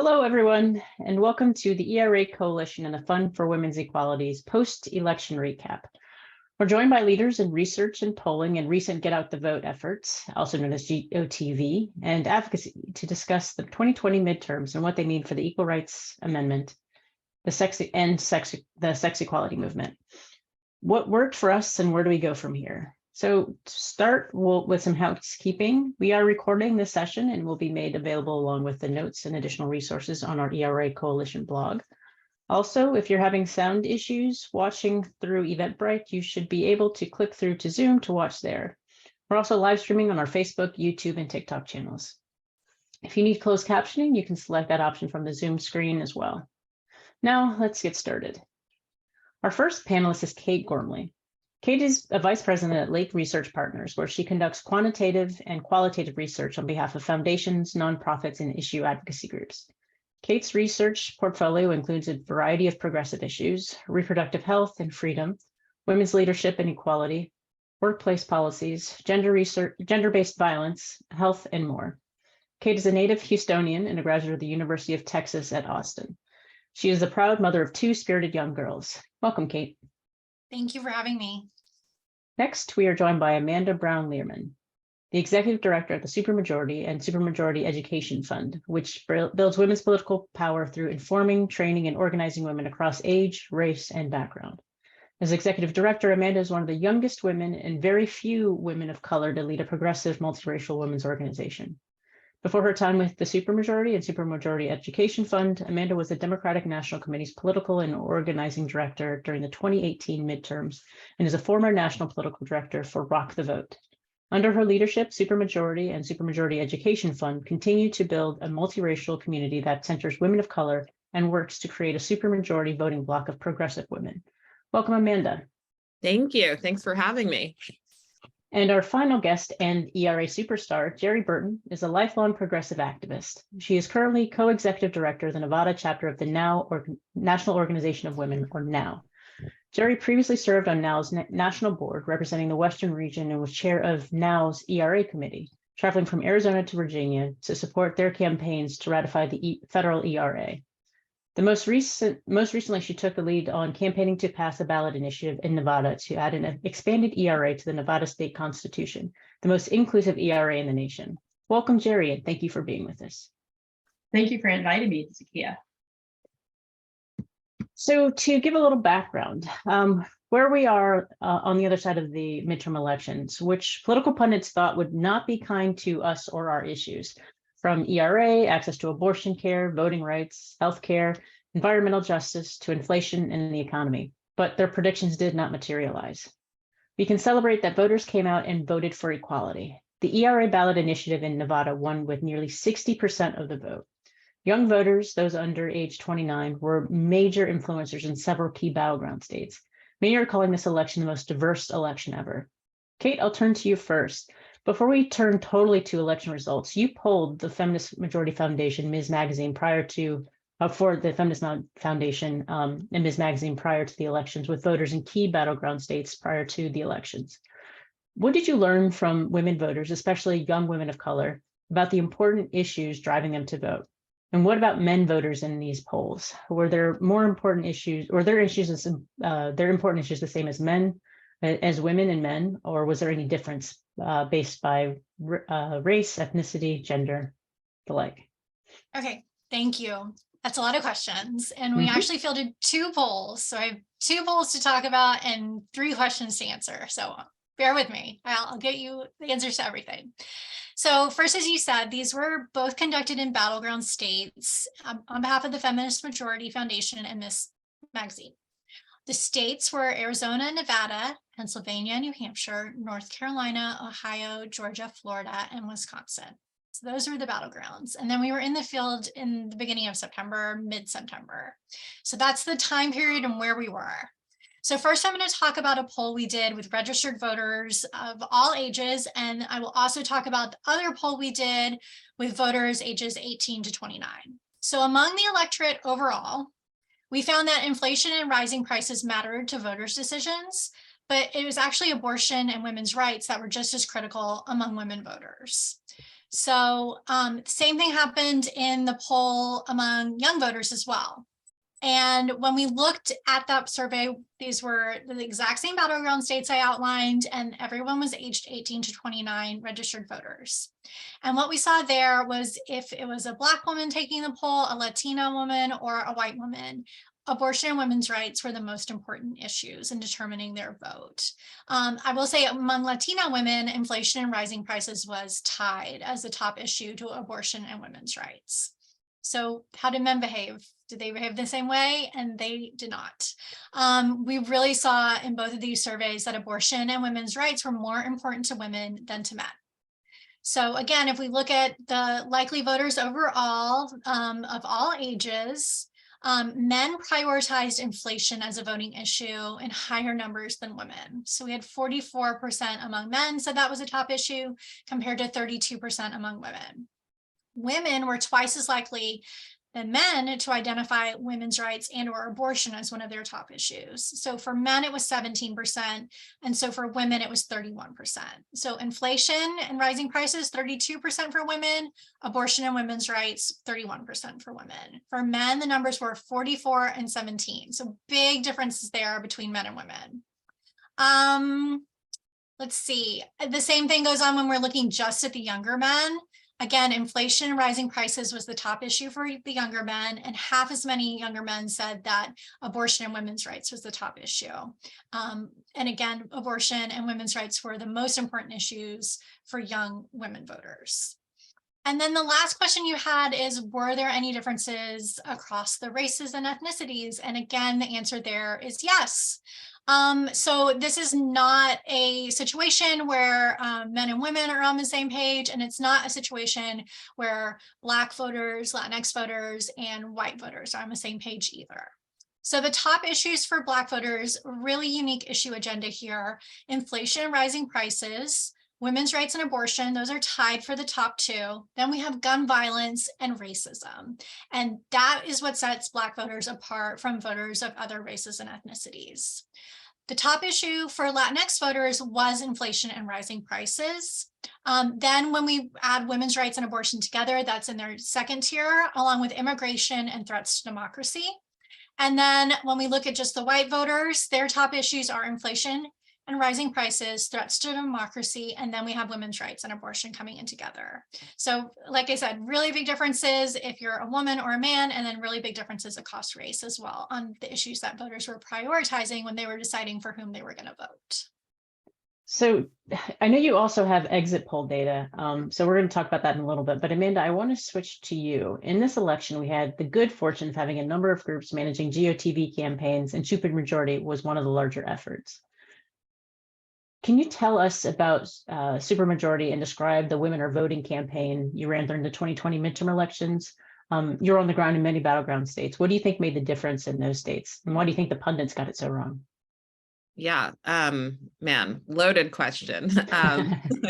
Hello, everyone, and welcome to the ERA Coalition and the Fund for Women's Equality's post-election recap. We're joined by leaders in research and polling and recent Get Out the Vote efforts, also known as GOTV, and advocacy to discuss the 2020 midterms and what they mean for the Equal Rights Amendment, the sex equality movement. What worked for us and where do we go from here? So to start with some housekeeping, we are recording this session and will be made available along with the notes and additional resources on our ERA Coalition blog. Also, if you're having sound issues watching through Eventbrite, you should be able to click through to Zoom to watch there. We're also live streaming on our Facebook, YouTube, and TikTok channels. If you need closed captioning, you can select that option from the Zoom screen as well. Now, let's get started. Our first panelist is Kate Gormley. Kate is a vice president at Lake Research Partners, where she conducts quantitative and qualitative research on behalf of foundations, nonprofits, and issue advocacy groups. Kate's research portfolio includes a variety of progressive issues: reproductive health and freedom, women's leadership and equality, workplace policies, gender-based violence, health, and more. Kate is a native Houstonian and a graduate of the University of Texas at Austin. She is the proud mother of two spirited young girls. Welcome, Kate. Thank you for having me. Next, we are joined by Amanda Brown-Learman, the executive director at the Supermajority and Supermajority Education Fund, which builds women's political power through informing, training, and organizing women across age, race, and background. As executive director, Amanda is one of the youngest women and very few women of color to lead a progressive multiracial women's organization. Before her time with the Supermajority and Supermajority Education Fund, Amanda was the Democratic National Committee's political and organizing director during the 2018 midterms and is a former national political director for Rock the Vote. Under her leadership, Supermajority and Supermajority Education Fund continue to build a multiracial community that centers women of color and works to create a supermajority voting bloc of progressive women. Welcome, Amanda. Thank you. Thanks for having me. And our final guest and ERA superstar, Jerry Burton, is a lifelong progressive activist. She is currently co-executive director of the Nevada chapter of the National Organization of Women, or NOW. Jerry previously served on NOW's national board, representing the Western region, and was chair of NOW's ERA committee, traveling from Arizona to Virginia to support their campaigns to ratify the federal ERA. Most recently, she took the lead on campaigning to pass a ballot initiative in Nevada to add an expanded ERA to the Nevada state constitution, the most inclusive ERA in the nation. Welcome, Jerry, and thank you for being with us. Thank you for inviting me, Zakia. So to give a little background, where we are on the other side of the midterm elections, which political pundits thought would not be kind to us or our issues, from ERA, access to abortion care, voting rights, healthcare, environmental justice, to inflation and the economy. But their predictions did not materialize. We can celebrate that voters came out and voted for equality. The ERA ballot initiative in Nevada won with nearly 60% of the vote. Young voters, those under age 29, were major influencers in several key battleground states. Many are calling this election the most diverse election ever. Kate, I'll turn to you first. Before we turn totally to election results, you polled the Feminist Majority Foundation, Ms. Magazine, for the Feminist Foundation and Ms. Magazine prior to the elections with voters in key battleground states prior to the elections. What did you learn from women voters, especially young women of color, about the important issues driving them to vote? And what about men voters in these polls? Were there more important issues, or their important issues the same as men, as women and men, or was there any difference based by race, ethnicity, gender, the like? Okay, thank you. That's a lot of questions. And we actually fielded 2 polls. So I have 2 polls to talk about and 3 questions to answer. So bear with me. I'll get you the answers to everything. So first, as you said, these were both conducted in battleground states on behalf of the Feminist Majority Foundation and Ms. Magazine. The states were Arizona, Nevada, Pennsylvania, New Hampshire, North Carolina, Ohio, Georgia, Florida, and Wisconsin. So those were the battlegrounds. And then we were in the field in the beginning of September, mid-September. So that's the time period and where we were. So first, I'm going to talk about a poll we did with registered voters of all ages, and I will also talk about the other poll we did with voters ages 18 to 29. So among the electorate overall, we found that inflation and rising prices mattered to voters' decisions, but it was actually abortion and women's rights that were just as critical among women voters. So same thing happened in the poll among young voters as well. And when we looked at that survey, these were the exact same battleground states I outlined, and everyone was aged 18 to 29 registered voters. And what we saw there was if it was a Black woman taking the poll, a Latina woman, or a white woman, abortion and women's rights were the most important issues in determining their vote. I will say among Latina women, inflation and rising prices was tied as the top issue to abortion and women's rights. So how did men behave? Did they behave the same way? And they did not. We really saw in both of these surveys that abortion and women's rights were more important to women than to men. So again, if we look at the likely voters overall of all ages, men prioritized inflation as a voting issue in higher numbers than women. So we had 44% among men said that was a top issue compared to 32% among women. Women were twice as likely than men to identify women's rights and or abortion as one of their top issues. So for men, it was 17%. And so for women, it was 31%. So inflation and rising prices, 32% for women, abortion and women's rights, 31% for women. For men, the numbers were 44 and 17. So big differences there between men and women. Let's see. The same thing goes on when we're looking just at the younger men. Again, inflation and rising prices was the top issue for the younger men, and half as many younger men said that abortion and women's rights was the top issue. And again, abortion and women's rights were the most important issues for young women voters. And then the last question you had is, were there any differences across the races and ethnicities? And again, the answer there is yes. So this is not a situation where men and women are on the same page, and it's not a situation where Black voters, Latinx voters, and white voters are on the same page either. So the top issues for Black voters, really unique issue agenda here: inflation and rising prices, women's rights and abortion, those are tied for the top two. Then we have gun violence and racism. And that is what sets Black voters apart from voters of other races and ethnicities. The top issue for Latinx voters was inflation and rising prices. Then when we add women's rights and abortion together, that's in their second tier, along with immigration and threats to democracy. And then when we look at just the white voters, their top issues are inflation and rising prices, threats to democracy, and then we have women's rights and abortion coming in together. So like I said, really big differences if you're a woman or a man, and then really big differences across race as well on the issues that voters were prioritizing when they were deciding for whom they were going to vote. So I know you also have exit poll data. So we're going to talk about that in a little bit. But Amanda, I want to switch to you. In this election, we had the good fortune of having a number of groups managing GOTV campaigns, and supermajority was one of the larger efforts. Can you tell us about supermajority and describe the Women Are Voting campaign you ran during the 2020 midterm elections? You're on the ground in many battleground states. What do you think made the difference in those states? And why do you think the pundits got it so wrong? Yeah, man, loaded question.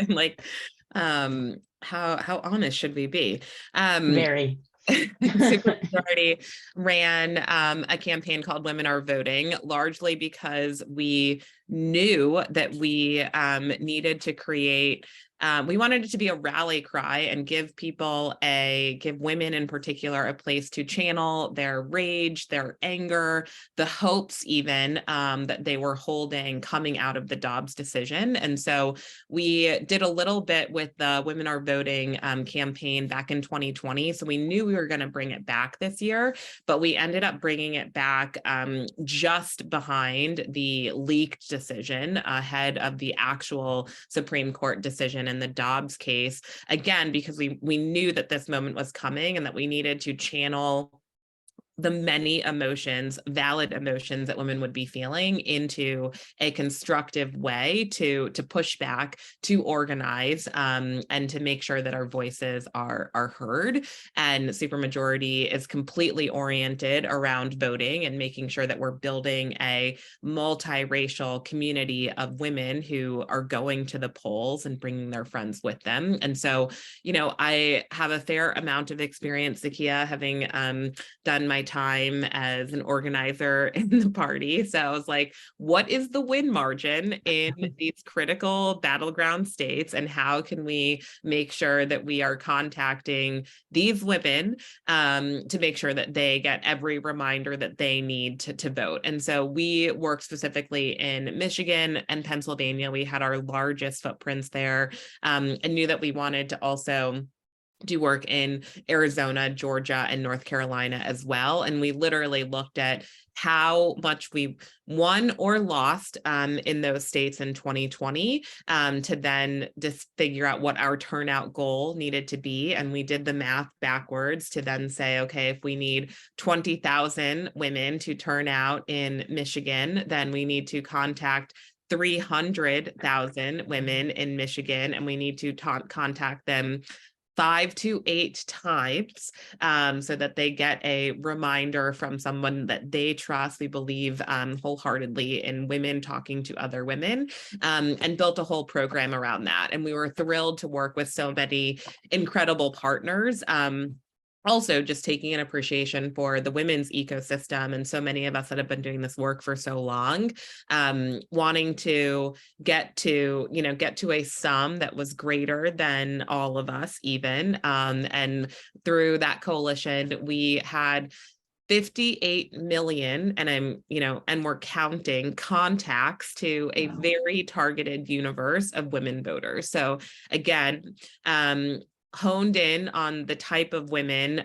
Like, how honest should we be? Very. Supermajority ran a campaign called Women Are Voting, largely because we knew that we needed to create, we wanted it to be a rally cry and give women in particular a place to channel their rage, their anger, the hopes even that they were holding coming out of the Dobbs decision. And so we did a little bit with the Women Are Voting campaign back in 2020. So we knew we were going to bring it back this year, but we ended up bringing it back just behind the leaked decision, ahead of the actual Supreme Court decision in the Dobbs case, again, because we knew that this moment was coming and that we needed to channel the many emotions, valid emotions that women would be feeling into a constructive way to push back, to organize, and to make sure that our voices are heard. And supermajority is completely oriented around voting and making sure that we're building a multiracial community of women who are going to the polls and bringing their friends with them. And so, I have a fair amount of experience, Zakia, having done my time as an organizer in the party. So I was like, what is the win margin in these critical battleground states? And how can we make sure that we are contacting these women to make sure that they get every reminder that they need to vote? And so we work specifically in Michigan and Pennsylvania. We had our largest footprints there, and knew that we wanted to also do work in Arizona, Georgia, and North Carolina as well. And we literally looked at how much we won or lost in those states in 2020 to then just figure out what our turnout goal needed to be. And we did the math backwards to then say, okay, if we need 20,000 women to turn out in Michigan, then we need to contact 300,000 women in Michigan, and we need to contact them 5 to 8 times so that they get a reminder from someone that they trust. We believe wholeheartedly in women talking to other women, and built a whole program around that. And we were thrilled to work with so many incredible partners. Also just taking an appreciation for the women's ecosystem, and so many of us that have been doing this work for so long, wanting to get to a sum that was greater than all of us even. And through that coalition, we had 58 million, and we're counting, contacts to a very targeted universe of women voters. So again, honed in on the type of women,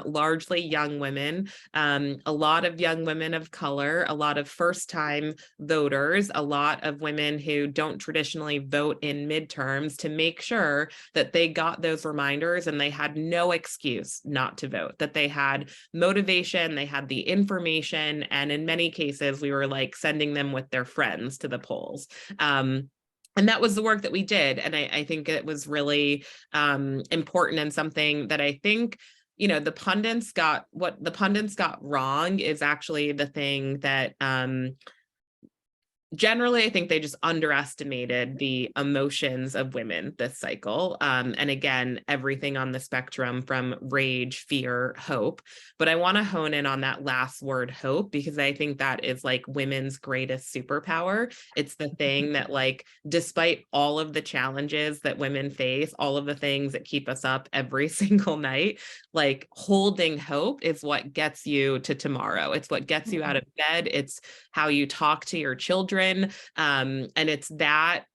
largely young women, a lot of young women of color, a lot of first-time voters, a lot of women who don't traditionally vote in midterms, to make sure that they got those reminders and they had no excuse not to vote, that they had motivation, they had the information, and in many cases, we were like sending them with their friends to the polls. And that was the work that we did. And I think it was really important, and something that I think, the pundits got wrong is actually the thing that generally, I think they just underestimated the emotions of women this cycle. And again, everything on the spectrum from rage, fear, hope. But I want to hone in on that last word, hope, because I think that is like women's greatest superpower. It's the thing that, like, despite all of the challenges that women face, all of the things that keep us up every single night, like, holding hope is what gets you to tomorrow. It's what gets you out of bed. It's how you talk to your children. And it's that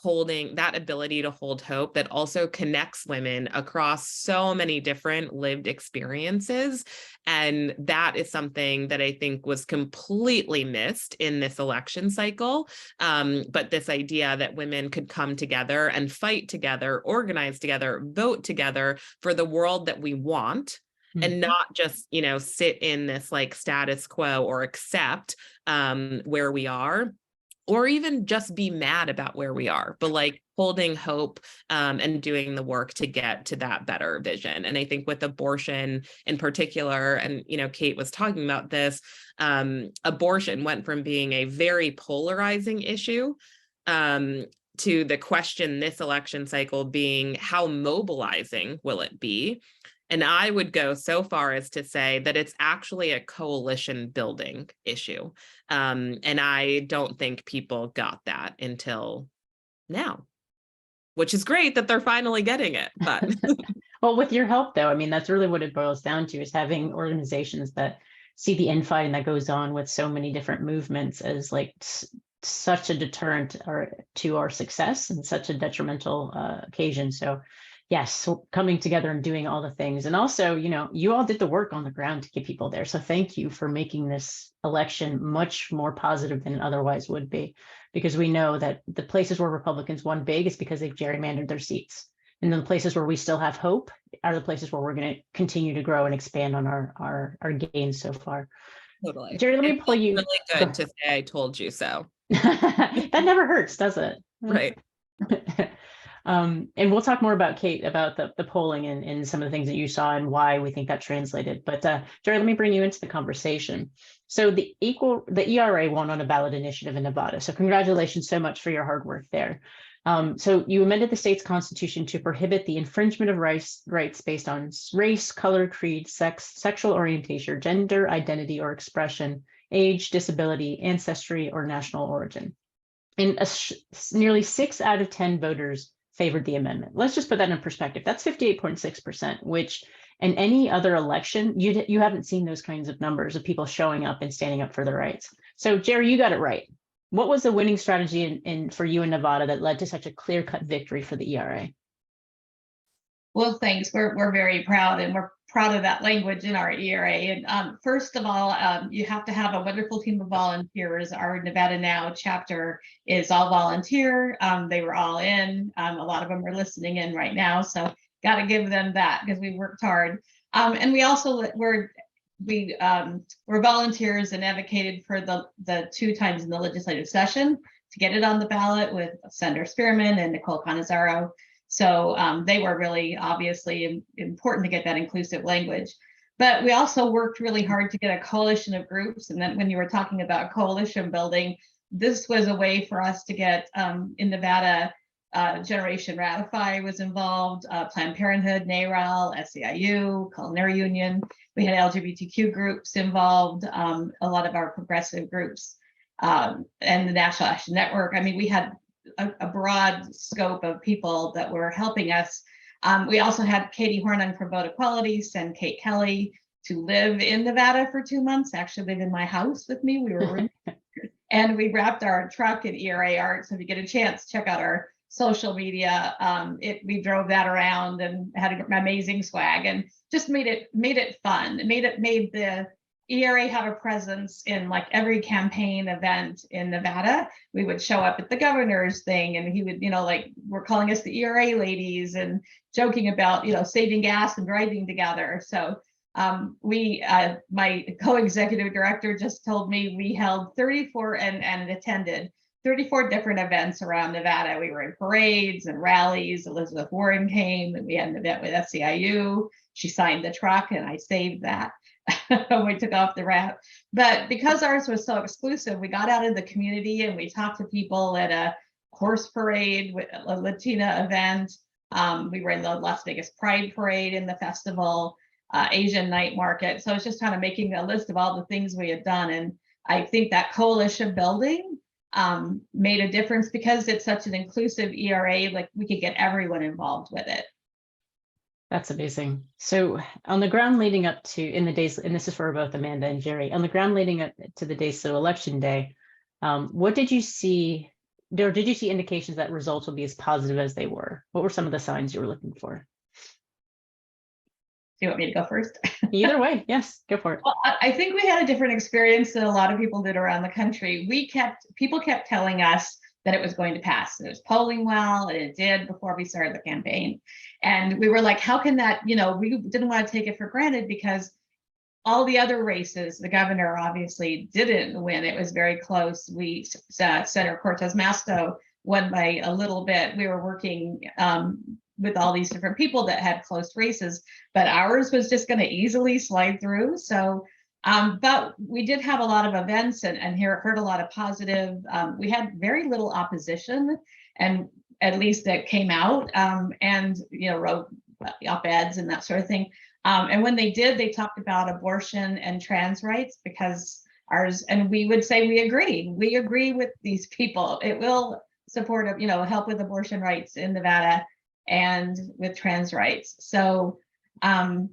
ability to hold hope that also connects women across so many different lived experiences. And that is something that I think was completely missed in this election cycle. But this idea that women could come together and fight together, organize together, vote together for the world that we want, and not just, sit in this like status quo or accept where we are, or even just be mad about where we are, but like holding hope and doing the work to get to that better vision. And I think with abortion in particular, and, Kate was talking about this, abortion went from being a very polarizing issue to the question this election cycle being, how mobilizing will it be? And I would go so far as to say that it's actually a coalition building issue. And I don't think people got that until now, which is great that they're finally getting it. But well, with your help, though, I mean, that's really what it boils down to, is having organizations that see the infighting that goes on with so many different movements as like such a deterrent to our success and such a detrimental occasion. So yes, so coming together and doing all the things. And also, you all did the work on the ground to get people there. So thank you for making this election much more positive than it otherwise would be, because we know that the places where Republicans won big is because they've gerrymandered their seats. And then the places where we still have hope are the places where we're going to continue to grow and expand on our gains so far. Totally. Jerry, let me pull you. Really good to say I told you so. That never hurts, does it? Right. And we'll talk more about, Kate, about the polling and some of the things that you saw and why we think that translated. But Jerry, let me bring you into the conversation. So the ERA won on a ballot initiative in Nevada. So congratulations so much for your hard work there. So you amended the state's constitution to prohibit the infringement of rights based on race, color, creed, sex, sexual orientation, gender identity or expression, age, disability, ancestry, or national origin. And nearly 6 out of 10 voters favored the amendment. Let's just put that in perspective. That's 58.6%, which in any other election, you haven't seen those kinds of numbers of people showing up and standing up for their rights. So Jerry, you got it right. What was the winning strategy for you in Nevada that led to such a clear-cut victory for the ERA? Well, thanks. We're very proud, and we're proud of that language in our ERA. And first of all, you have to have a wonderful team of volunteers. Our Nevada Now chapter is all volunteer. They were all in. A lot of them are listening in right now, so got to give them that because we worked hard. And we also were volunteers and advocated for the 2 times in the legislative session to get it on the ballot with Senator Spearman and Nicole Canizaro. So they were really obviously important to get that inclusive language. But we also worked really hard to get a coalition of groups. And then when you were talking about coalition building, this was a way for us to get in Nevada, Generation Ratify was involved, Planned Parenthood, NARAL, SEIU, Culinary Union. We had LGBTQ groups involved, a lot of our progressive groups, and the National Action Network. I mean, we had a broad scope of people that were helping us. We also had Katie Hornung from Vote Equality send Kate Kelly to live in Nevada for 2 months, actually live in my house with me. We were and we wrapped our truck in ERA art. So if you get a chance, check out our social media. We drove that around and had an amazing swag and just made it fun. It made the ERA have a presence in like every campaign event in Nevada. We would show up at the governor's thing and he would, like, we're calling us the ERA ladies and joking about, saving gas and driving together. So my co-executive director just told me we held 34 and attended 34 different events around Nevada. We were in parades and rallies. Elizabeth Warren came and we had an event with SEIU. She signed the truck and I saved that. We took off the wrap. But because ours was so exclusive, we got out in the community and we talked to people at a horse parade, with a Latina event. We were in the Las Vegas Pride Parade in the festival, Asian night market. So it's just kind of making a list of all the things we had done. And I think that coalition building made a difference because it's such an inclusive ERA, like we could get everyone involved with it. That's amazing. So on the ground leading up to in the days, and this is for both Amanda and Jerry, on the ground leading up to the days of election day, what did you see? Or did you see indications that results will be as positive as they were? What were some of the signs you were looking for? Do you want me to go first? Either way, yes, go for it. Well, I think we had a different experience than a lot of people did around the country. People kept telling us that it was going to pass. It was polling well, and it did before we started the campaign. And we were like, how can that, we didn't want to take it for granted because all the other races, the governor obviously didn't win. It was very close. Senator Cortez Masto won by a little bit. We were working with all these different people that had close races, but ours was just going to easily slide through. So but we did have a lot of events and heard a lot of positive. We had very little opposition, and at least that came out and wrote op-eds and that sort of thing. And when they did, they talked about abortion and trans rights because ours, and we would say we agree with these people. It will support, help with abortion rights in Nevada and with trans rights. So I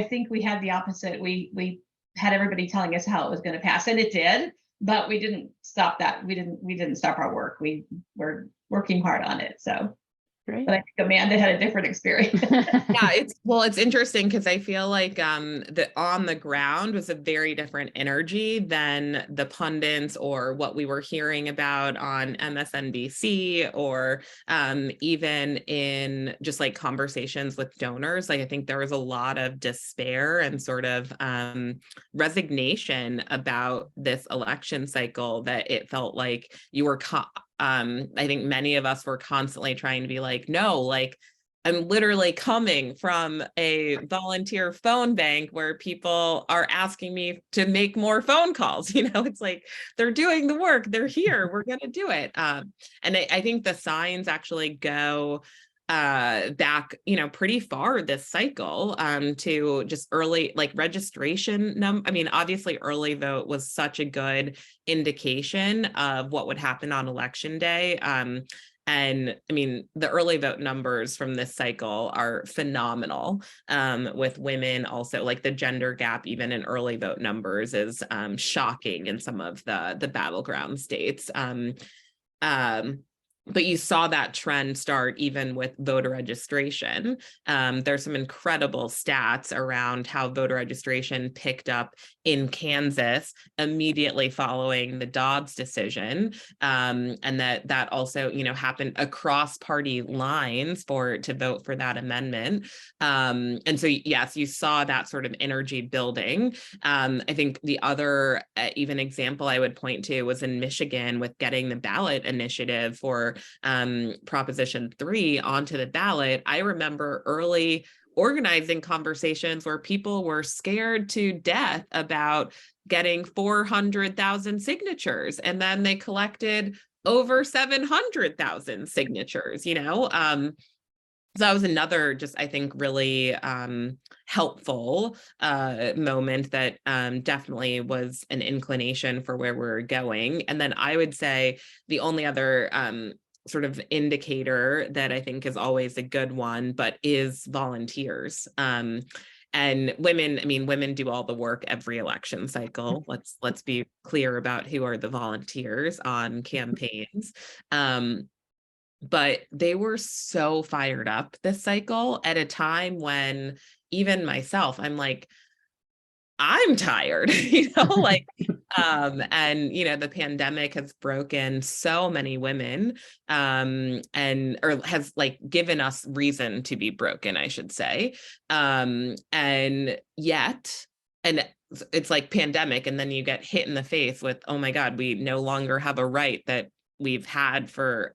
think we had the opposite. We had everybody telling us how it was going to pass, and it did, but we didn't stop that. We didn't stop our work. We were working hard on it. So, great. But I think Amanda had a different experience. Yeah, it's interesting because I feel like the on the ground was a very different energy than the pundits or what we were hearing about on MSNBC or even in just like conversations with donors. Like I think there was a lot of despair and sort of resignation about this election cycle that it felt like you were I think many of us were constantly trying to be like, no, like I'm literally coming from a volunteer phone bank where people are asking me to make more phone calls. It's like they're doing the work, they're here, we're going to do it. And I think the signs actually go back, pretty far this cycle to just early, like registration. I mean, obviously early vote was such a good indication of what would happen on election day. And I mean, the early vote numbers from this cycle are phenomenal, with women also, like the gender gap, even in early vote numbers, is shocking in some of the battleground states. But you saw that trend start even with voter registration. There's some incredible stats around how voter registration picked up in Kansas immediately following the Dobbs decision, and that also happened across party lines to vote for that amendment. And so yes, you saw that sort of energy building. I think the other even example I would point to was in Michigan with getting the ballot initiative for Proposition 3 onto the ballot. I remember early organizing conversations where people were scared to death about getting 400,000 signatures, and then they collected over 700,000 signatures. So that was another just, I think, really helpful moment that definitely was an inclination for where we're going. And then I would say the only other sort of indicator that I think is always a good one, but is volunteers. And women, I mean, women do all the work every election cycle. Let's be clear about who are the volunteers on campaigns. But they were so fired up this cycle at a time when even myself, I'm like, I'm tired, and the pandemic has broken so many women, or has like given us reason to be broken, I should say. And yet, and it's like pandemic, and then you get hit in the face with, oh my God, we no longer have a right that we've had for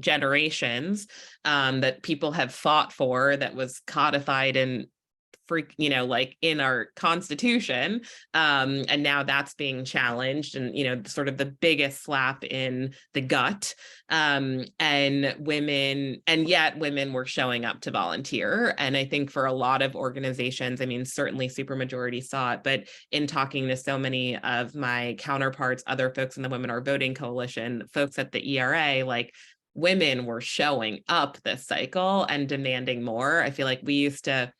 generations, that people have fought for, that was codified in like in our Constitution, and now that's being challenged, and sort of the biggest slap in the gut, and yet women were showing up to volunteer. And I think for a lot of organizations, I mean, certainly Supermajority saw it, but in talking to so many of my counterparts, other folks in the Women Are Voting Coalition, folks at the ERA, like, women were showing up this cycle and demanding more. I feel like we used to,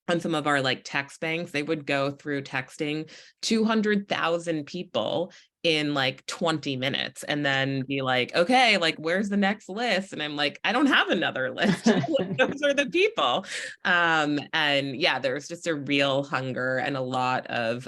on some of our like text banks, they would go through texting 200,000 people in like 20 minutes and then be like, okay, like, where's the next list? And I'm like, I don't have another list. Those are the people. And yeah, there's just a real hunger and a lot of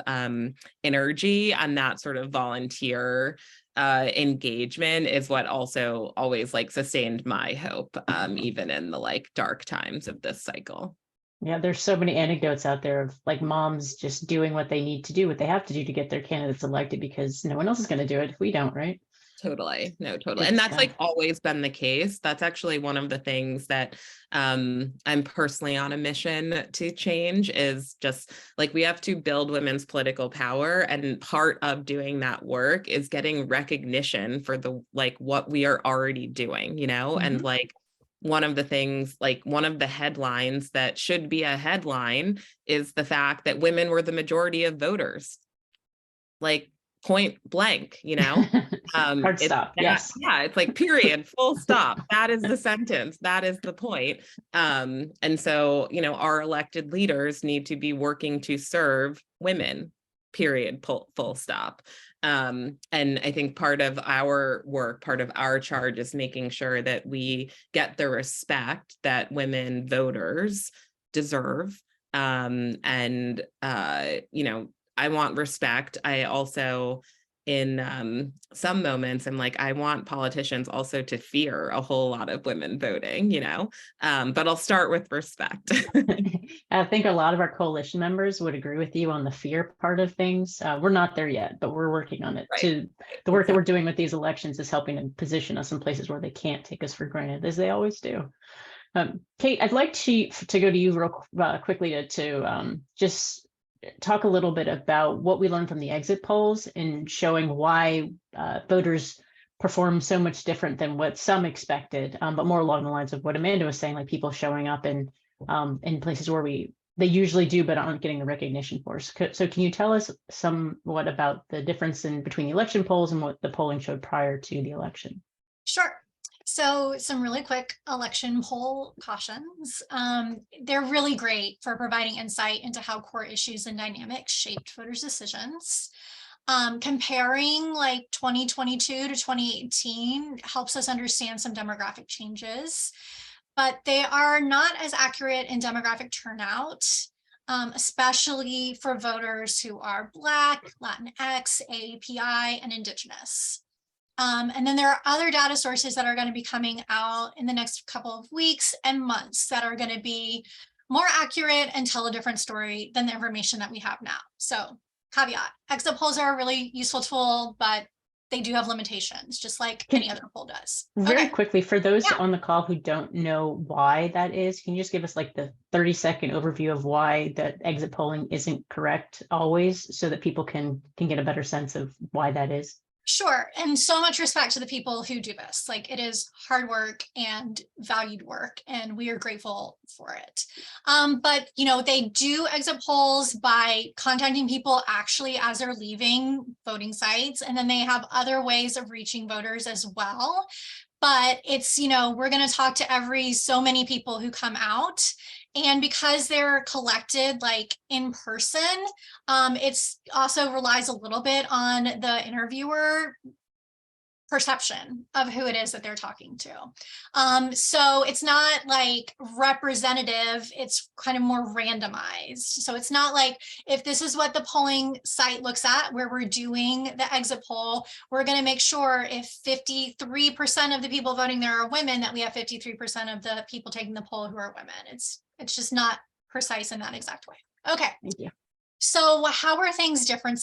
energy on that sort of volunteer engagement is what also always like sustained my hope, even in the like dark times of this cycle. Yeah, there's so many anecdotes out there of like moms just doing what they need to do, what they have to do to get their candidates elected, because no one else is going to do it if we don't, right? Totally. No, totally. And that's like always been the case. That's actually one of the things that I'm personally on a mission to change, is just like, we have to build women's political power. And part of doing that work is getting recognition for the, like, what we are already doing, and like, one of the things, like one of the headlines that should be a headline is the fact that women were the majority of voters, like point blank, Hard stop. Yes. Yeah, it's like period, full stop. That is the sentence. That is the point. And so, our elected leaders need to be working to serve women, period, full stop. And I think part of our work, part of our charge, is making sure that we get the respect that women voters deserve. And I want respect. I also, in some moments, I'm like, I want politicians also to fear a whole lot of women voting, but I'll start with respect. I think a lot of our coalition members would agree with you on the fear part of things. We're not there yet, but we're working on it. Right. The work that we're doing with these elections is helping to position us in places where they can't take us for granted, as they always do. Kate, I'd like to go to you real quickly to just talk a little bit about what we learned from the exit polls and showing why voters perform so much different than what some expected, but more along the lines of what Amanda was saying, like people showing up in places where they usually do but aren't getting the recognition for. So can you tell us somewhat about the difference between the election polls and what the polling showed prior to the election? Sure. So some really quick election poll cautions. They're really great for providing insight into how core issues and dynamics shaped voters' decisions. Comparing like 2022 to 2018 helps us understand some demographic changes, but they are not as accurate in demographic turnout, especially for voters who are Black, Latinx, AAPI, and Indigenous. And then there are other data sources that are going to be coming out in the next couple of weeks and months that are going to be more accurate and tell a different story than the information that we have now. So caveat, exit polls are a really useful tool, but they do have limitations, just like any other poll does. Very quickly, for those Yeah. on the call who don't know why that is, can you just give us like the 30-second overview of why that exit polling isn't correct always, so that people can get a better sense of why that is? Sure. And so much respect to the people who do this. Like, it is hard work and valued work, and we are grateful for it. But, they do exit polls by contacting people actually as they're leaving voting sites. And then they have other ways of reaching voters as well. But it's, we're going to talk to so many people who come out. And because they're collected like in person, it's also relies a little bit on the interviewer perception of who it is that they're talking to. So it's not like representative, it's kind of more randomized. So it's not like, if this is what the polling site looks at where we're doing the exit poll, we're going to make sure if 53% of the people voting there are women, that we have 53% of the people taking the poll who are women. It's just not precise in that exact way. Okay. Thank you. So how are things different?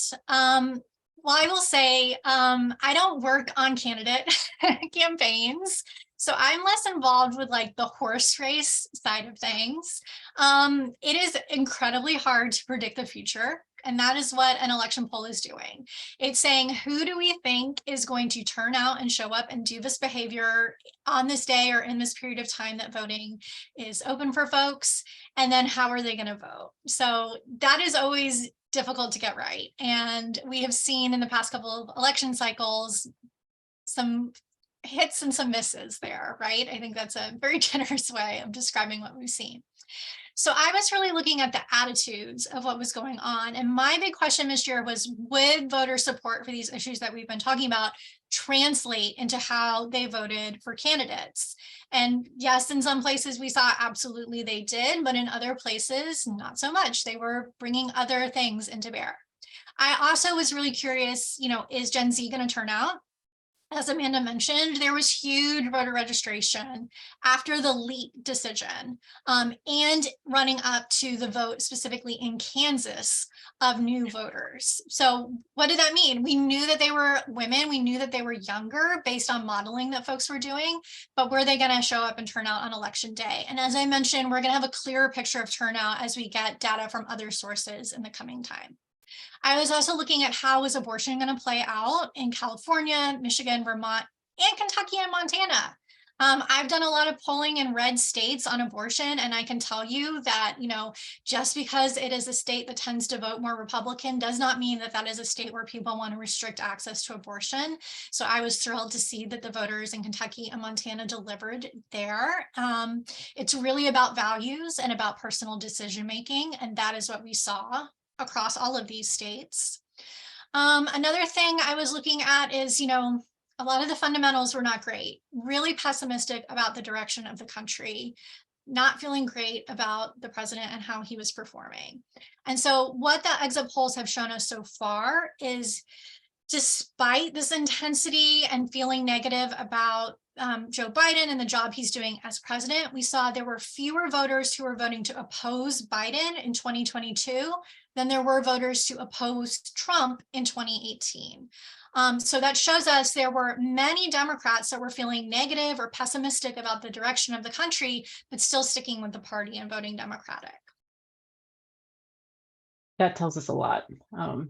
Well, I will say, I don't work on candidate campaigns, so I'm less involved with like the horse race side of things. It is incredibly hard to predict the future, and that is what an election poll is doing. It's saying, who do we think is going to turn out and show up and do this behavior on this day or in this period of time that voting is open for folks, and then how are they going to vote? So that is always difficult to get right. And we have seen in the past couple of election cycles some hits and some misses there, right? I think that's a very generous way of describing what we've seen. So I was really looking at the attitudes of what was going on. And my big question this year was, would voter support for these issues that we've been talking about translate into how they voted for candidates? And yes, in some places we saw absolutely they did, but in other places, not so much. They were bringing other things into bear. I also was really curious, is Gen Z going to turn out? As Amanda mentioned, there was huge voter registration after the leak decision, and running up to the vote specifically in Kansas of new voters. So what did that mean? We knew that they were women. We knew that they were younger based on modeling that folks were doing, but were they going to show up and turn out on election day? And as I mentioned, we're going to have a clearer picture of turnout as we get data from other sources in the coming time. I was also looking at how is abortion going to play out in California, Michigan, Vermont, and Kentucky and Montana. I've done a lot of polling in red states on abortion, and I can tell you that, just because it is a state that tends to vote more Republican does not mean that that is a state where people want to restrict access to abortion. So I was thrilled to see that the voters in Kentucky and Montana delivered there. It's really about values and about personal decision-making, and that is what we saw across all of these states. Another thing I was looking at is, a lot of the fundamentals were not great, really pessimistic about the direction of the country, not feeling great about the president and how he was performing. And so what the exit polls have shown us so far is despite this intensity and feeling negative about Joe Biden and the job he's doing as president, we saw there were fewer voters who were voting to oppose Biden in 2022 than there were voters to oppose Trump in 2018. So that shows us there were many Democrats that were feeling negative or pessimistic about the direction of the country, but still sticking with the party and voting Democratic. That tells us a lot.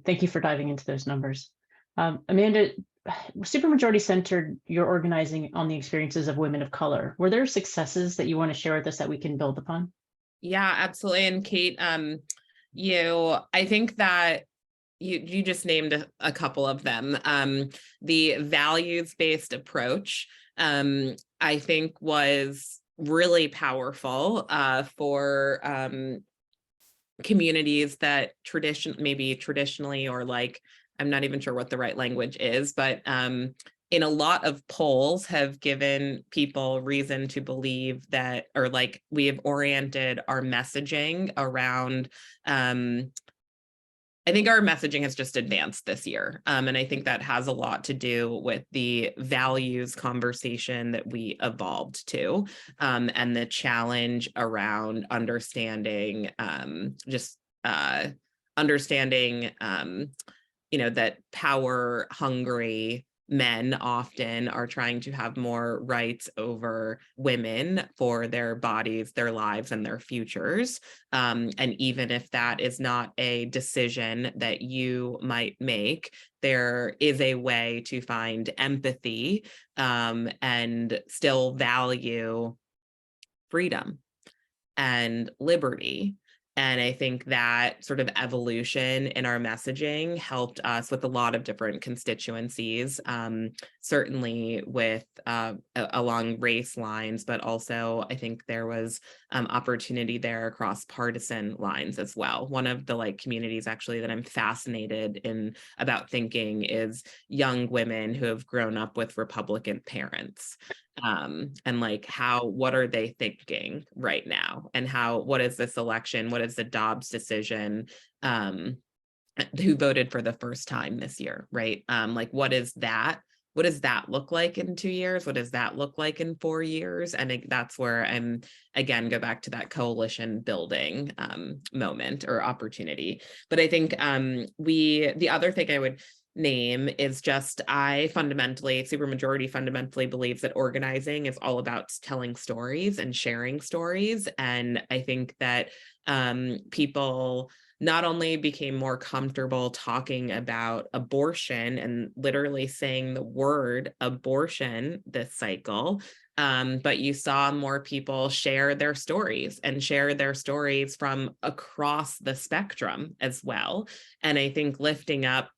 Thank you for diving into those numbers. Amanda, Supermajority centered your organizing on the experiences of women of color. Were there successes that you want to share with us that we can build upon? Yeah, absolutely. And Kate, I think that you just named a couple of them. The values-based approach, I think, was really powerful for communities that traditionally, or like, I'm not even sure what the right language is, but in a lot of polls have given people reason to believe that, or like, we have oriented our messaging around, I think our messaging has just advanced this year. And I think that has a lot to do with the values conversation that we evolved to, and the challenge around understanding, that power hungry men often are trying to have more rights over women for their bodies, their lives, and their futures. And even if that is not a decision that you might make, there is a way to find empathy and still value freedom and liberty. And I think that sort of evolution in our messaging helped us with a lot of different constituencies, certainly with along race lines, but also I think there was opportunity there across partisan lines as well. One of the communities actually that I'm fascinated in about thinking is young women who have grown up with Republican parents. And what are they thinking right now, and what is this election, what is the Dobbs decision, who voted for the first time this year, right? What does that look like in 2 years? What does that look like in 4 years? And that's where I'm, again, go back to that coalition building moment or opportunity. But I think the other thing I would name is just, Supermajority fundamentally believes that organizing is all about telling stories and sharing stories. And I think that people not only became more comfortable talking about abortion and literally saying the word abortion this cycle, but you saw more people share their stories from across the spectrum as well. And I think lifting up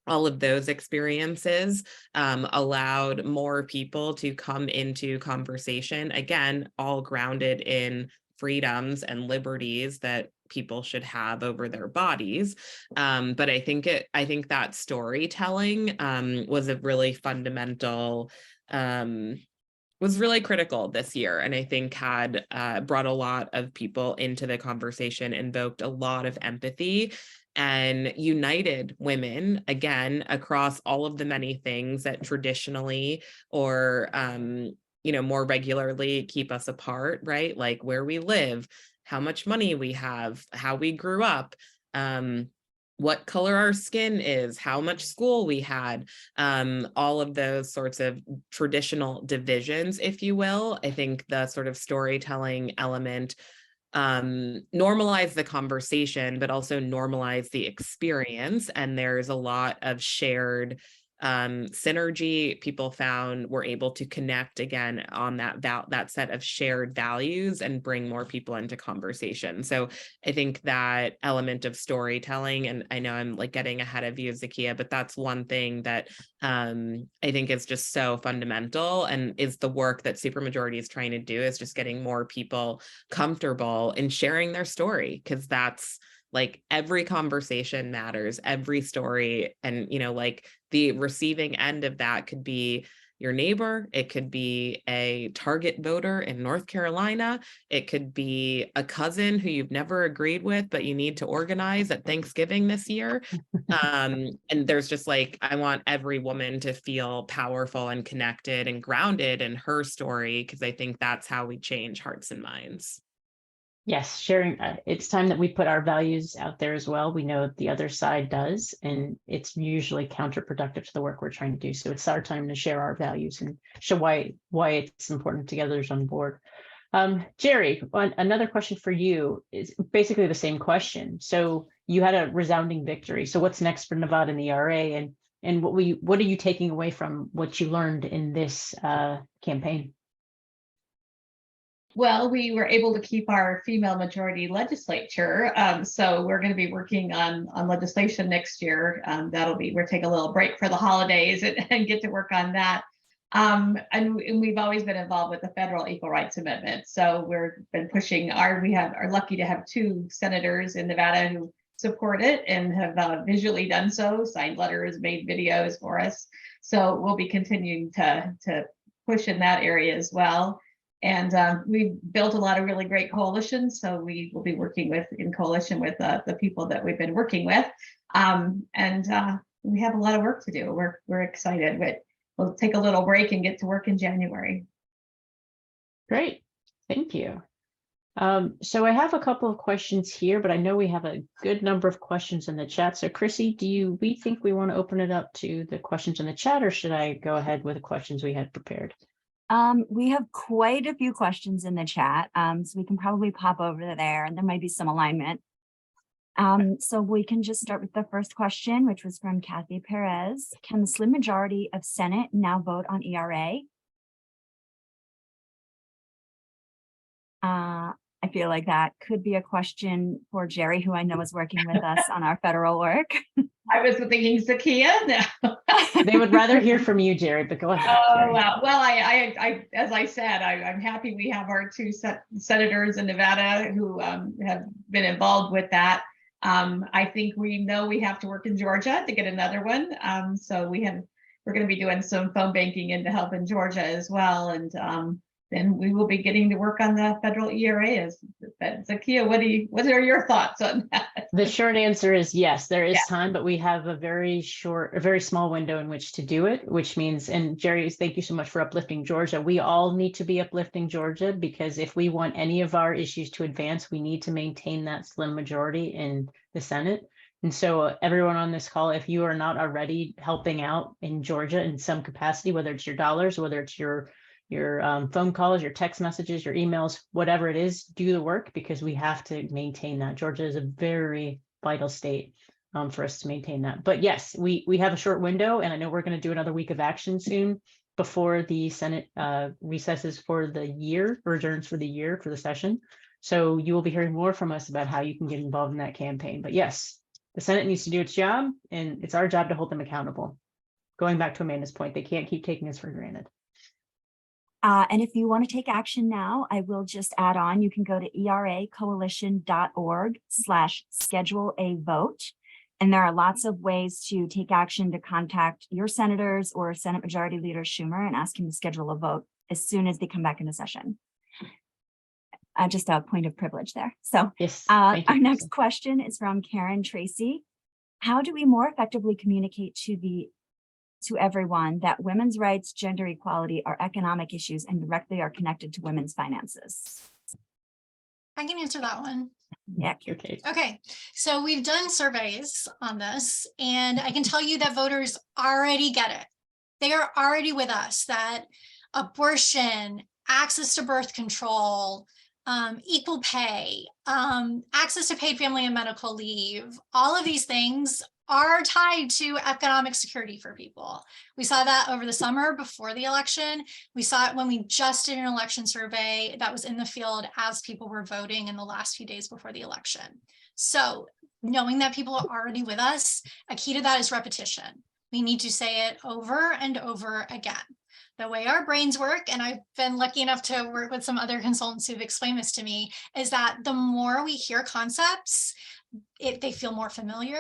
all of those experiences allowed more people to come into conversation, again, all grounded in freedoms and liberties that people should have over their bodies. But I think that storytelling was a really fundamental, was really critical this year, and I think had brought a lot of people into the conversation, invoked a lot of empathy, and united women, again, across all of the many things that traditionally or more regularly keep us apart, right? Like where we live, how much money we have, how we grew up, what color our skin is, how much school we had, all of those sorts of traditional divisions, if you will. I think the sort of storytelling element normalize the conversation, but also normalize the experience. And there's a lot of shared synergy. People were able to connect again on that set of shared values and bring more people into conversation. So I think that element of storytelling, and I know I'm getting ahead of you, Zakia, but that's one thing that I think is just so fundamental and is the work that Supermajority is trying to do, is just getting more people comfortable in sharing their story, because that's every conversation matters, every story. And, the receiving end of that could be your neighbor. It could be a target voter in North Carolina. It could be a cousin who you've never agreed with, but you need to organize at Thanksgiving this year. And there's just like, I want every woman to feel powerful and connected and grounded in her story, because I think that's how we change hearts and minds. Yes, sharing. It's time that we put our values out there as well. We know the other side does, and it's usually counterproductive to the work we're trying to do. So it's our time to share our values and show why it's important to get others on board. Jerry, another question for you is basically the same question. So you had a resounding victory. So what's next for Nevada and the ERA, and what are you taking away from what you learned in this campaign? Well, we were able to keep our female majority legislature. So we're going to be working on legislation next year. We'll take a little break for the holidays and get to work on that. And we've always been involved with the federal Equal Rights Amendment. So we've been pushing we are lucky to have 2 senators in Nevada who support it and have visually done so, signed letters, made videos for us. So we'll be continuing to push in that area as well. And we've built a lot of really great coalitions. So we will be working in coalition with the people that we've been working with. And we have a lot of work to do. We're excited, but we'll take a little break and get to work in January. Great, thank you. So I have a couple of questions here, but I know we have a good number of questions in the chat. So Chrissy, we think we want to open it up to the questions in the chat, or should I go ahead with the questions we had prepared? We have quite a few questions in the chat, so we can probably pop over there, and there might be some alignment. So we can just start with the first question, which was from Kathy Perez. Can the slim majority of Senate now vote on ERA? I feel like that could be a question for Jerry, who I know is working with us on our federal work. I was thinking Zakia. No. They would rather hear from you, Jerry, but go ahead. Oh, wow. Well, I as I said, I'm happy we have our 2 senators in Nevada who have been involved with that. I think we know we have to work in Georgia to get another one. So we're going to be doing some phone banking in to help in Georgia as well. And then we will be getting to work on the federal ERA. Zakia, what are your thoughts on that? The short answer is yes, there is time, but we have a very small window in which to do it, which means, and Jerry, thank you so much for uplifting Georgia. We all need to be uplifting Georgia, because if we want any of our issues to advance, we need to maintain that slim majority in the Senate. And so everyone on this call, if you are not already helping out in Georgia in some capacity, whether it's your dollars, whether it's your phone calls, your text messages, your emails, whatever it is, do the work, because we have to maintain that. Georgia is a very vital state for us to maintain that. But yes, we have a short window, and I know we're going to do another week of action soon before the Senate recesses for the year, or adjourns for the year for the session. So you will be hearing more from us about how you can get involved in that campaign. But yes, the Senate needs to do its job, and it's our job to hold them accountable. Going back to Amanda's point, they can't keep taking us for granted. And if you want to take action now, I will just add on, you can go to eracoalition.org/schedule-a-vote. And there are lots of ways to take action to contact your senators or Senate Majority Leader Schumer and ask him to schedule a vote as soon as they come back into session. Just a point of privilege there. So yes, our next question is from Karen Tracy. How do we more effectively communicate to everyone that women's rights, gender equality are economic issues and directly are connected to women's finances? I can answer that one. Yeah. Okay. So we've done surveys on this, and I can tell you that voters already get it. They are already with us, that abortion, access to birth control, equal pay, access to paid family and medical leave, all of these things are tied to economic security for people. We saw that over the summer before the election. We saw it when we just did an election survey that was in the field as people were voting in the last few days before the election. So knowing that people are already with us, a key to that is repetition. We need to say it over and over again. The way our brains work, and I've been lucky enough to work with some other consultants who've explained this to me, is that the more we hear concepts, they feel more familiar,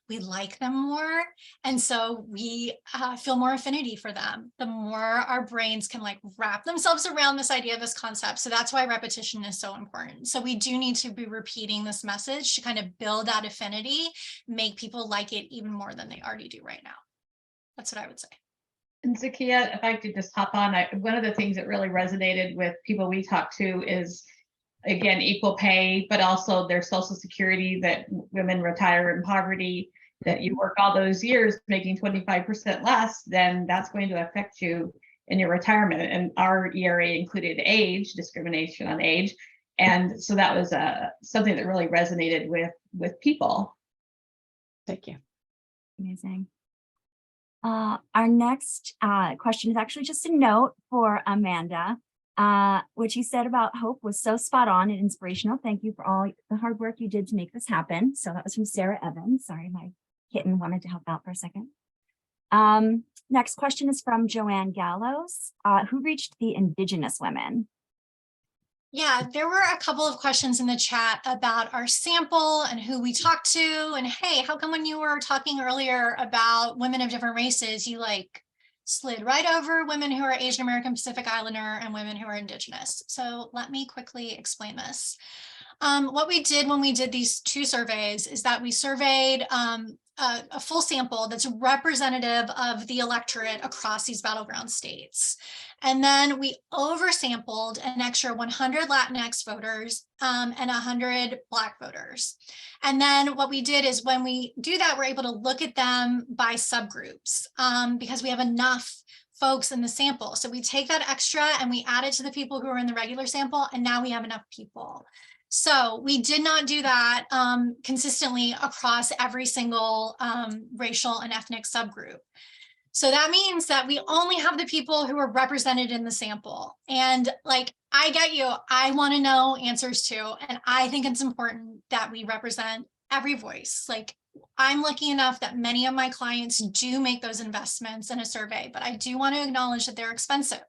we like them more, and so we feel more affinity for them. The more our brains can like wrap themselves around this idea of this concept. So that's why repetition is so important. So we do need to be repeating this message to kind of build that affinity, make people like it even more than they already do right now. That's what I would say. And Zakia, if I could just hop on, one of the things that really resonated with people we talked to is, again, equal pay, but also their Social Security, that women retire in poverty, that you work all those years making 25% less, then that's going to affect you in your retirement. And our ERA included age, discrimination on age. And so that was something that really resonated with people. Thank you. Amazing. Our next question is actually just a note for Amanda. What you said about hope was so spot on and inspirational. Thank you for all the hard work you did to make this happen. So that was from Sarah Evans. Sorry, my kitten wanted to help out for a second. Next question is from Joanne Gallows, who reached the Indigenous women. Yeah, there were a couple of questions in the chat about our sample and who we talked to. And hey, how come when you were talking earlier about women of different races, you like slid right over women who are Asian American, Pacific Islander, and women who are Indigenous? So let me quickly explain this. What we did when we did these two surveys is that we surveyed a full sample that's representative of the electorate across these battleground states. And then we oversampled an extra 100 Latinx voters and 100 Black voters. And then what we did is when we do that, we're able to look at them by subgroups because we have enough folks in the sample. So we take that extra and we add it to the people who are in the regular sample, and now we have enough people. So we did not do that consistently across every single racial and ethnic subgroup. So that means that we only have the people who are represented in the sample. And like, I get you, I want to know answers to, and I think it's important that we represent every voice. Like, I'm lucky enough that many of my clients do make those investments in a survey, but I do want to acknowledge that they're expensive.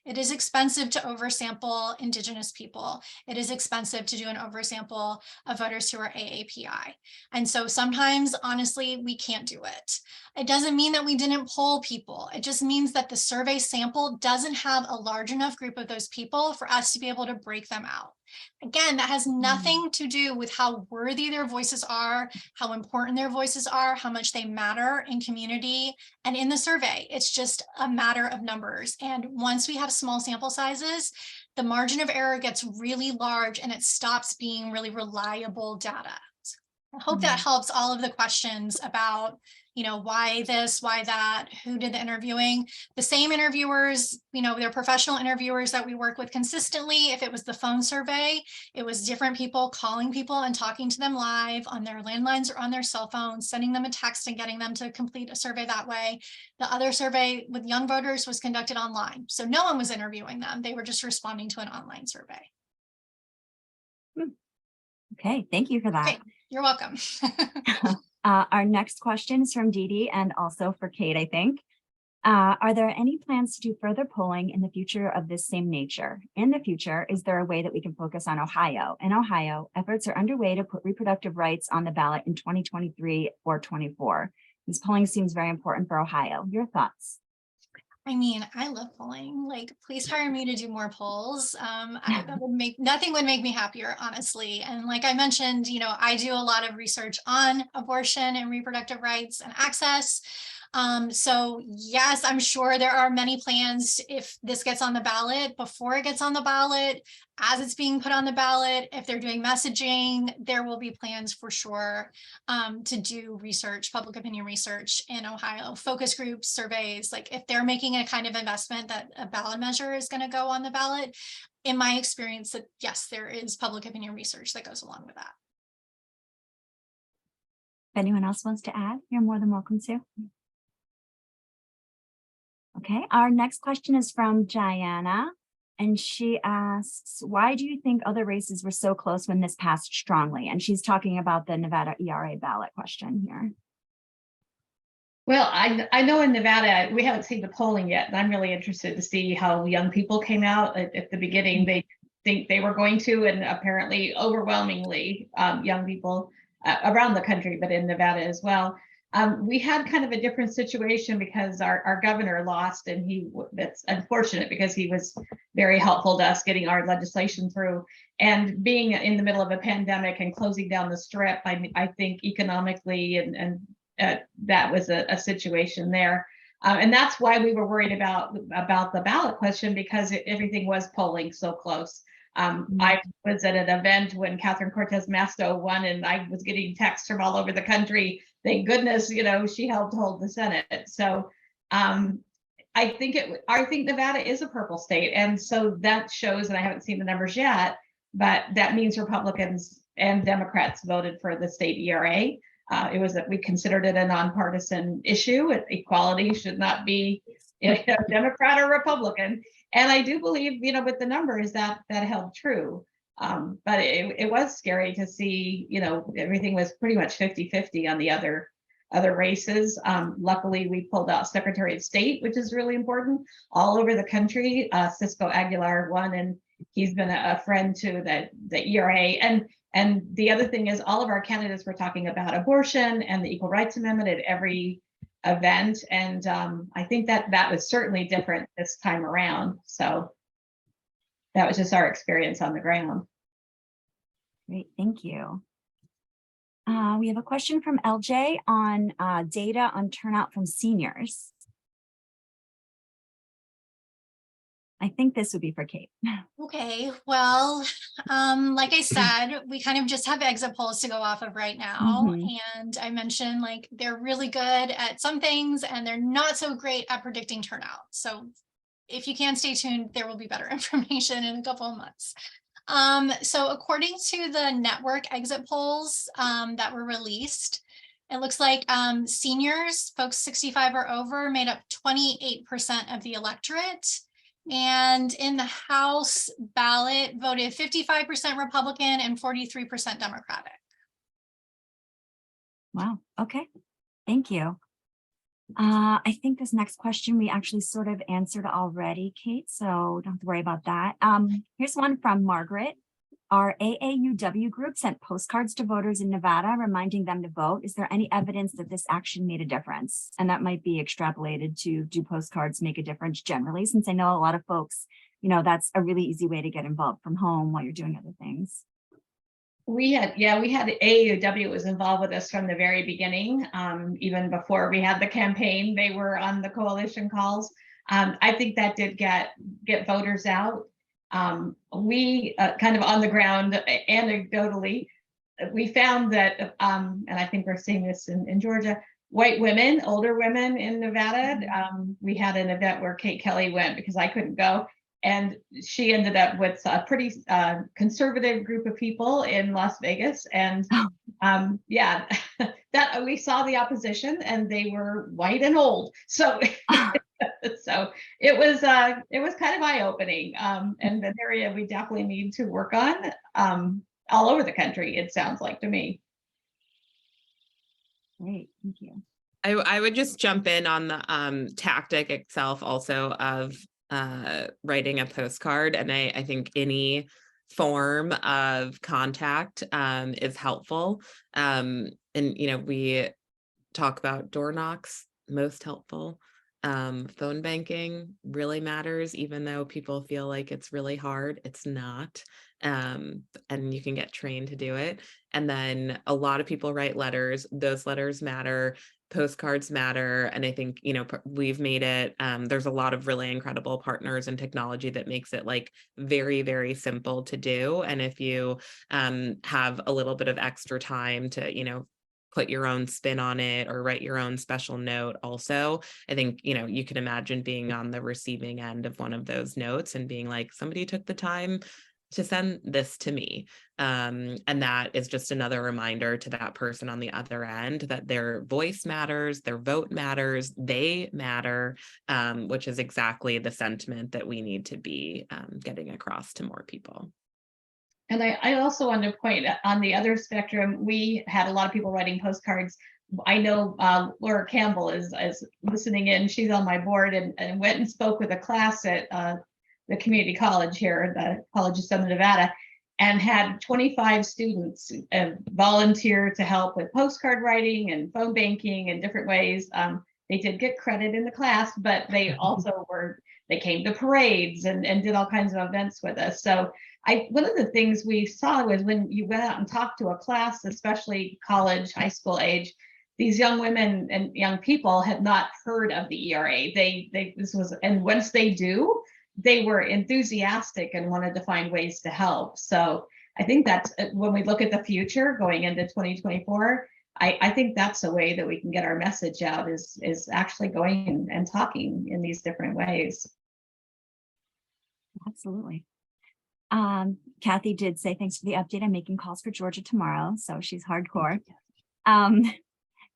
It is expensive to oversample Indigenous people. It is expensive to do an oversample of voters who are AAPI. And so sometimes, honestly, we can't do it. It doesn't mean that we didn't poll people. It just means that the survey sample doesn't have a large enough group of those people for us to be able to break them out. Again, that has nothing to do with how worthy their voices are, how important their voices are, how much they matter in community and in the survey. It's just a matter of numbers. And once we have small sample sizes, the margin of error gets really large and it stops being really reliable data. I hope that helps all of the questions about, you know, why this, why that, who did the interviewing. The same interviewers, you know, they're professional interviewers that we work with consistently. If it was the phone survey, it was different people calling people and talking to them live on their landlines or on their cell phones, sending them a text and getting them to complete a survey that way. The other survey with young voters was conducted online. So no one was interviewing them. They were just responding to an online survey. Okay, thank you for that. Okay, you're welcome. Our next question is from Dee Dee and also for Kate, I think. Are there any plans to do further polling in the future of this same nature? In the future, is there a way that we can focus on Ohio? In Ohio, efforts are underway to put reproductive rights on the ballot in 2023 or 24. This polling seems very important for Ohio. Your thoughts? I mean, I love polling. Like, please hire me to do more polls. That would make nothing would make me happier, honestly. And like I mentioned, you know, I do a lot of research on abortion and reproductive rights and access. So yes, I'm sure there are many plans if this gets on the ballot, before it gets on the ballot, as it's being put on the ballot, if they're doing messaging, there will be plans for sure to do research, public opinion research in Ohio, focus groups, surveys, like if they're making a kind of investment that a ballot measure is going to go on the ballot, in my experience, that yes, there is public opinion research that goes along with that. If anyone else wants to add, you're more than welcome to. Okay, our next question is from Diana, and she asks, why do you think other races were so close when this passed strongly? And she's talking about the Nevada ERA ballot question here. Well, I know in Nevada, we haven't seen the polling yet, and I'm really interested to see how young people came out. At the beginning, they think they were going to, and apparently overwhelmingly young people around the country, but in Nevada as well. We had kind of a different situation because our governor lost, and that's unfortunate because he was very helpful to us getting our legislation through. And being in the middle of a pandemic and closing down the strip, I think economically and that was a situation there. And that's why we were worried about the ballot question, because everything was polling so close. I was at an event when Catherine Cortez Masto won, and I was getting texts from all over the country. Thank goodness, she helped hold the Senate. So I think Nevada is a purple state. And so that shows, and I haven't seen the numbers yet, but that means Republicans and Democrats voted for the state ERA. It was that we considered it a nonpartisan issue. Equality should not be Democrat or Republican. And I do believe, with the numbers that held true. But it was scary to see, everything was pretty much 50-50 on the other races. Luckily, we pulled out Secretary of State, which is really important, all over the country. Cisco Aguilar won, and he's been a friend to the ERA. And the other thing is, all of our candidates were talking about abortion and the Equal Rights Amendment at every event. And I think that was certainly different this time around. So that was just our experience on the ground. Great, thank you. We have a question from LJ on data on turnout from seniors. I think this would be for Kate. Okay, well, like I said, we kind of just have exit polls to go off of right now. And I mentioned they're really good at some things and they're not so great at predicting turnout. So if you can stay tuned, there will be better information in a couple of months. So according to the network exit polls that were released, it looks like seniors, folks 65 or over, made up 28% of the electorate. And in the House ballot, voted 55% Republican and 43% Democratic. Wow, okay, thank you. I think this next question we actually sort of answered already, Kate, so don't have to worry about that. Here's one from Margaret. Our AAUW group sent postcards to voters in Nevada reminding them to vote. Is there any evidence that this action made a difference? And that might be extrapolated to, do postcards make a difference generally? Since I know a lot of folks, that's a really easy way to get involved from home while you're doing other things. We had AAUW was involved with us from the very beginning. Even before we had the campaign, they were on the coalition calls. I think that did get voters out. We kind of on the ground, anecdotally, we found that, and I think we're seeing this in Georgia, white women, older women in Nevada. We had an event where Kate Kelly went because I couldn't go. And she ended up with a pretty conservative group of people in Las Vegas. And yeah, that we saw the opposition, and they were white and old. So so it was kind of eye-opening, and an area we definitely need to work on all over the country, it sounds like to me. Great, thank you. I would just jump in on the tactic itself also of writing a postcard. And I think any form of contact is helpful. And, we talk about door knocks, most helpful. Phone banking really matters, even though people feel like it's really hard. It's not. And you can get trained to do it. And then a lot of people write letters. Those letters matter. Postcards matter. And I think, we've made it, there's a lot of really incredible partners and technology that makes it very, very simple to do. And if you have a little bit of extra time to, put your own spin on it or write your own special note also, I think, you can imagine being on the receiving end of one of those notes and being like, somebody took the time to send this to me. And that is just another reminder to that person on the other end that their voice matters, their vote matters, they matter, which is exactly the sentiment that we need to be getting across to more people. And I also want to point on the other spectrum, we had a lot of people writing postcards. I know Laura Campbell is listening in. She's on my board and went and spoke with a class at the community college here, the College of Southern Nevada. and had 25 students volunteer to help with postcard writing and phone banking and different ways. They did get credit in the class, but they also they came to parades and did all kinds of events with us. So one of the things we saw was when you went out and talked to a class, especially college, high school age, these young women and young people had not heard of the ERA. And once they do, they were enthusiastic and wanted to find ways to help. So I think that's when we look at the future going into 2024, I think that's a way that we can get our message out is actually going and talking in these different ways. Absolutely. Kathy did say, thanks for the update. I'm making calls for Georgia tomorrow, so she's hardcore.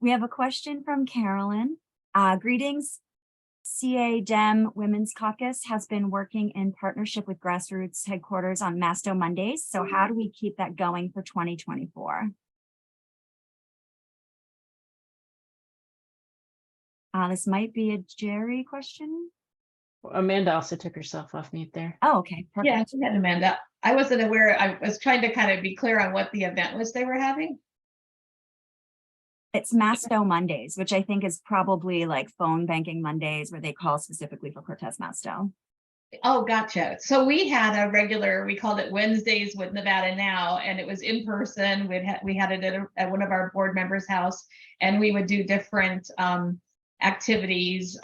We have a question from Carolyn. Greetings. CA Dem Women's Caucus has been working in partnership with grassroots headquarters on Masto Mondays. So how do we keep that going for 2024? This might be a Jerry question. Amanda also took herself off mute there. Oh, okay. Perfect. Yeah, go ahead, Amanda. I wasn't aware. I was trying to kind of be clear on what the event was they were having. It's Masto Mondays, which I think is probably like phone banking Mondays where they call specifically for Cortez Masto. Oh, gotcha. So we had a regular, we called it Wednesdays with Nevada Now, and it was in person. We had it at one of our board members' house, and we would do different activities,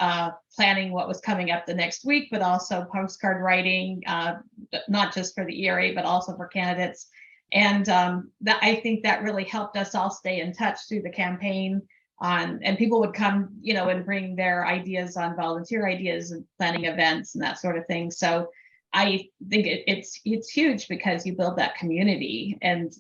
planning what was coming up the next week, but also postcard writing, not just for the ERA, but also for candidates. And I think that really helped us all stay in touch through the campaign and people would come, and bring their ideas on volunteer ideas and planning events and that sort of thing. So I think it's huge because you build that community, and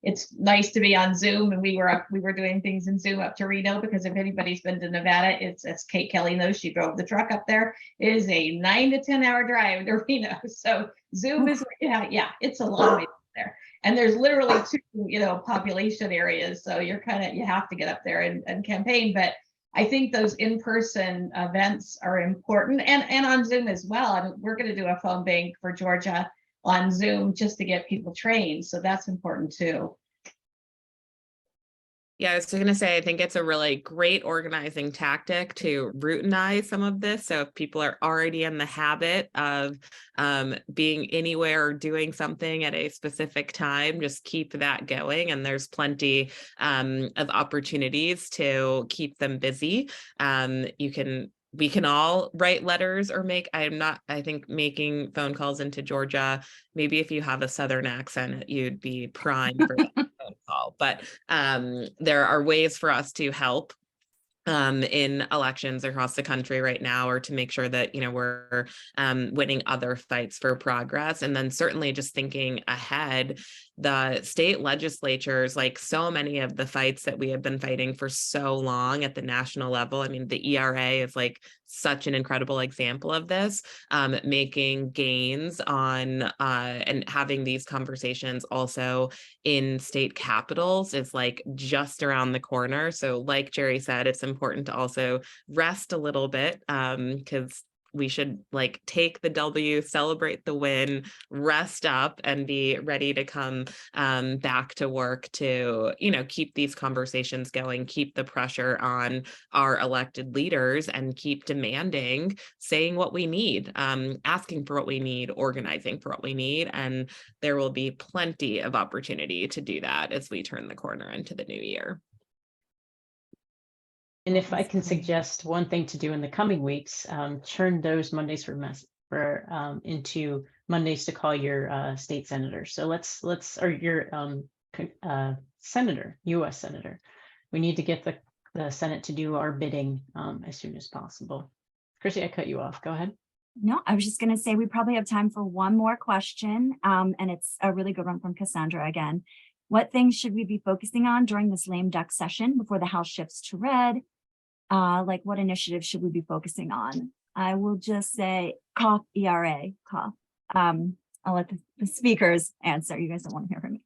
it's nice to be on Zoom. And we were doing things in Zoom up to Reno, because if anybody's been to Nevada, it's, as Kate Kelly knows, she drove the truck up there. It is a 9 to 10 hour drive to Reno. So Zoom is, it's a long way there. And there's literally 2, population areas. So you have to get up there and campaign. But I think those in-person events are important, and on Zoom as well. I mean, we're going to do a phone bank for Georgia on Zoom just to get people trained. So that's important too. Yeah, I was going to say, I think it's a really great organizing tactic to routinize some of this. So if people are already in the habit of being anywhere or doing something at a specific time, just keep that going. And there's plenty of opportunities to keep them busy. We can all write letters or I think making phone calls into Georgia, maybe if you have a Southern accent, you'd be prime for that phone call. But there are ways for us to help in elections across the country right now, or to make sure that, we're winning other fights for progress. And then certainly just thinking ahead, the state legislatures, like so many of the fights that we have been fighting for so long at the national level. I mean, the ERA is like such an incredible example of this, making gains on and having these conversations also in state capitals is like just around the corner. So like Jerry said, it's important to also rest a little bit, because we should like take the W, celebrate the win, rest up, and be ready to come back to work to, keep these conversations going, keep the pressure on our elected leaders, and keep demanding, saying what we need, asking for what we need, organizing for what we need. And there will be plenty of opportunity to do that as we turn the corner into the new year. And if I can suggest one thing to do in the coming weeks, turn those Mondays into Mondays to call your state senator. So or your senator, U.S. senator. We need to get the Senate to do our bidding as soon as possible. Chrissy, I cut you off. Go ahead. No, I was just going to say we probably have time for one more question, and it's a really good one from Cassandra again. What things should we be focusing on during this lame duck session before the House shifts to red? Like what initiatives should we be focusing on? I will just say cough, ERA, cough. I'll let the speakers answer. You guys don't want to hear from me.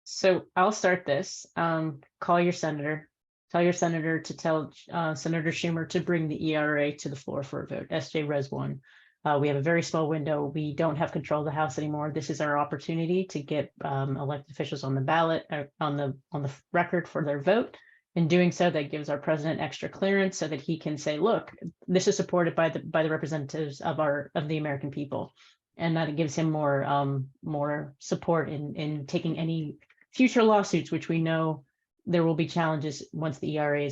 So I'll start this. Call your senator. Tell your senator to tell Senator Schumer to bring the ERA to the floor for a vote. SJ Res 1. We have a very small window. We don't have control of the House anymore. This is our opportunity to get elected officials on the ballot, on the record for their vote. In doing so, that gives our president extra clearance so that he can say, look, this is supported by the representatives of the American people. And that it gives him more support in taking any future lawsuits, which we know there will be challenges once the ERA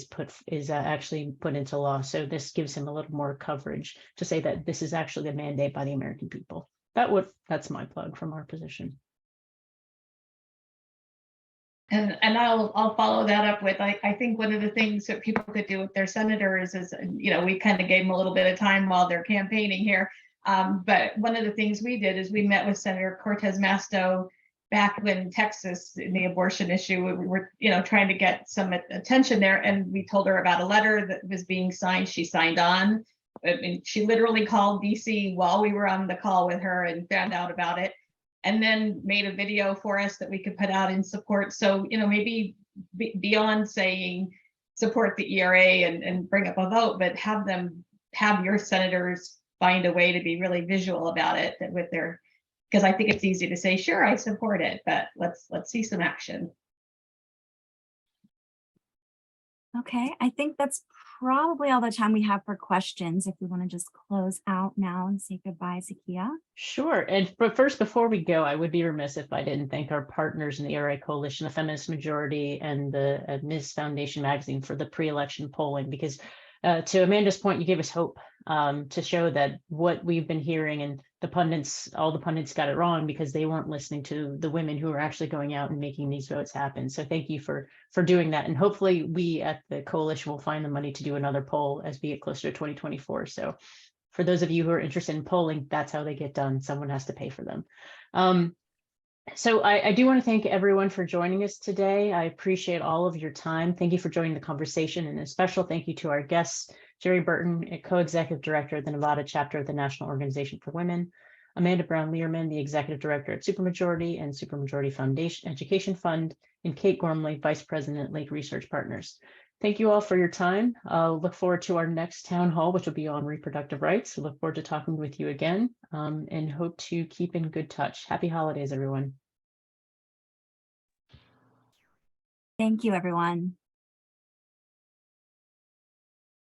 is actually put into law. So this gives him a little more coverage to say that this is actually a mandate by the American people. That's my plug from our position. And I'll follow that up with, I think one of the things that people could do with their senators is, we kind of gave them a little bit of time while they're campaigning here. But one of the things we did is we met with Senator Cortez Masto back when Texas, in the abortion issue, we were, trying to get some attention there. And we told her about a letter that was being signed. She signed on. I mean, she literally called DC while we were on the call with her and found out about it, and then made a video for us that we could put out in support. So, maybe beyond saying support the ERA and bring up a vote, but have your senators find a way to be really visual about it with their, because I think it's easy to say, sure, I support it, but let's see some action. Okay, I think that's probably all the time we have for questions. If we want to just close out now and say goodbye, Zakia. Sure. But first, before we go, I would be remiss if I didn't thank our partners in the ERA Coalition, the Feminist Majority, and the Ms. Foundation magazine for the pre-election polling, because to Amanda's point, you gave us hope to show that what we've been hearing, and all the pundits got it wrong because they weren't listening to the women who are actually going out and making these votes happen. So thank you for doing that. And hopefully we at the coalition will find the money to do another poll as we get closer to 2024. So for those of you who are interested in polling, that's how they get done. Someone has to pay for them. So I do want to thank everyone for joining us today. I appreciate all of your time. Thank you for joining the conversation, and a special thank you to our guests, Jerry Burton, co-executive director of the Nevada chapter of the National Organization for Women, Amanda Brown-Learman, the executive director at Supermajority and Supermajority Foundation Education Fund, and Kate Gormley, vice president, Lake Research Partners. Thank you all for your time. I'll look forward to our next town hall, which will be on reproductive rights. We look forward to talking with you again, and hope to keep in good touch. Happy holidays, everyone. Thank you, everyone.